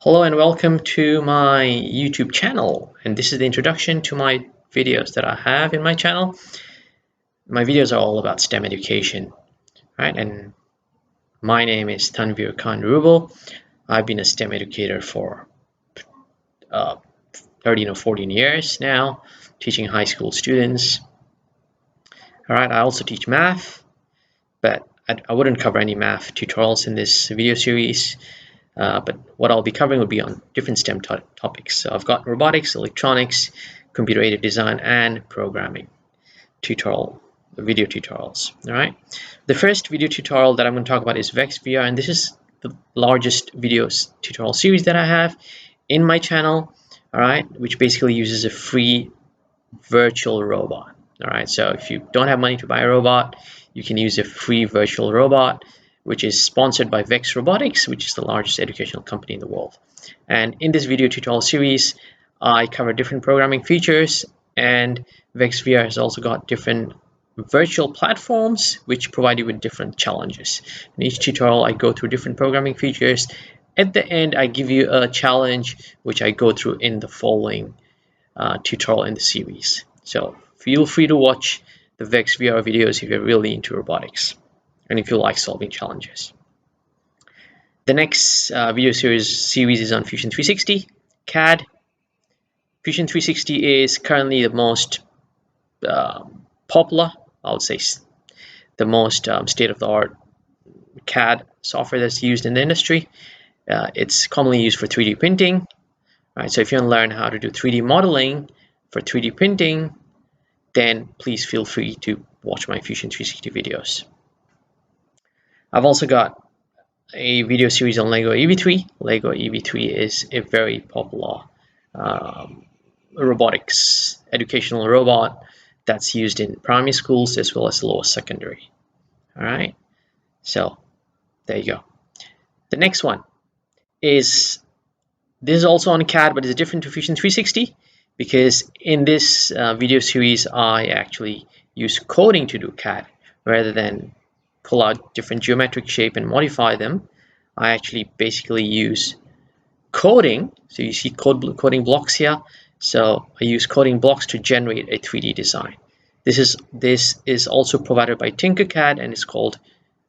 Hello and welcome to my YouTube channel, and this is the introduction to my videos that I have in my channel. My videos are all about STEM education, right? And my name is Tanvir Khan Rubel. I've been a STEM educator for 13 or 14 years now, teaching high school students. All right, I also teach math, but I wouldn't cover any math tutorials in this video series. But what I'll be covering will be on different STEM topics. So I've got robotics, electronics, computer-aided design, and programming video tutorials. All right. The first video tutorial that I'm going to talk about is VexVR, and this is the largest video tutorial series that I have in my channel. All right, which basically uses a free virtual robot. All right. So if you don't have money to buy a robot, you can use a free virtual robot, which is sponsored by Vex Robotics, which is the largest educational company in the world. And in this video tutorial series, I cover different programming features, and VexVR has also got different virtual platforms which provide you with different challenges. In each tutorial, I go through different programming features. At the end, I give you a challenge which I go through in the following tutorial in the series. So feel free to watch the VexVR videos if you're really into robotics and if you like solving challenges. The next video series is on Fusion 360 CAD. Fusion 360 is currently the most popular, I would say, the most state-of-the-art CAD software that's used in the industry. It's commonly used for 3D printing. Right, so if you want to learn how to do 3D modeling for 3D printing, then please feel free to watch my Fusion 360 videos. I've also got a video series on Lego EV3. Lego EV3 is a very popular robotics educational robot that's used in primary schools as well as lower secondary. All right, so there you go. The next one is, this is also on CAD, but it's different to Fusion 360 because in this video series I actually use coding to do CAD rather than pull out different geometric shape and modify them. I actually basically use coding. So you see coding blocks here. So I use coding blocks to generate a 3D design. This is also provided by Tinkercad, and it's called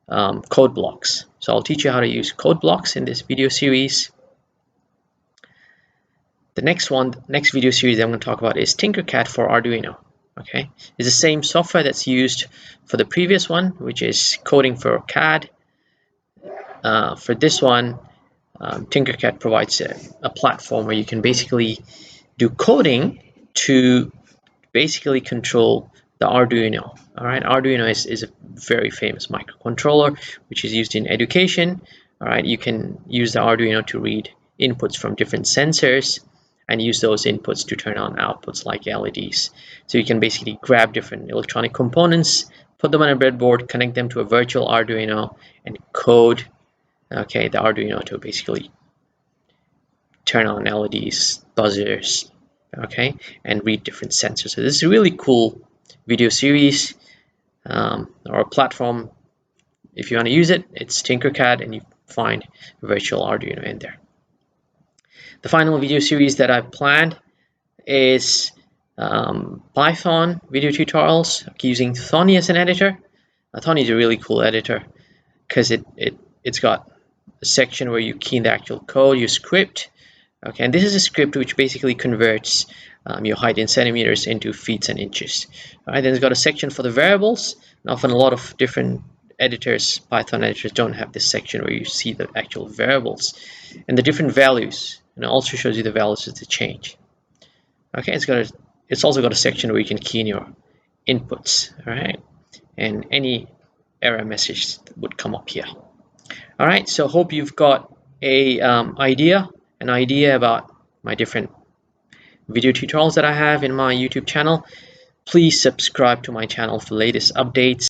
code blocks. So I'll teach you how to use code blocks in this video series. The next video series I'm going to talk about is Tinkercad for Arduino. Okay, it's the same software that's used for the previous one, which is coding for CAD. For this one, Tinkercad provides a platform where you can basically do coding to basically control the Arduino. All right, Arduino is a very famous microcontroller which is used in education. All right, you can use the Arduino to read inputs from different sensors and use those inputs to turn on outputs like LEDs. So you can basically grab different electronic components, put them on a breadboard, connect them to a virtual Arduino, and code the Arduino to basically turn on LEDs, buzzers, and read different sensors. So this is a really cool video series or a platform. If you want to use it, it's Tinkercad, and you find virtual Arduino in there. The final video series that I've planned is Python video tutorials using Thonny as an editor. Thonny is a really cool editor because it's got a section where you key in the actual code, your script. Okay, and this is a script which basically converts your height in centimeters into feet and inches. All right, then it's got a section for the variables. And often a lot of different editors, Python editors, don't have this section where you see the actual variables and the different values. And it also shows you the values as they change. Okay, it's also got a section where you can key in your inputs, all right, and any error message would come up here. All right, so hope you've got an idea about my different video tutorials that I have in my YouTube channel. Please subscribe to my channel for latest updates.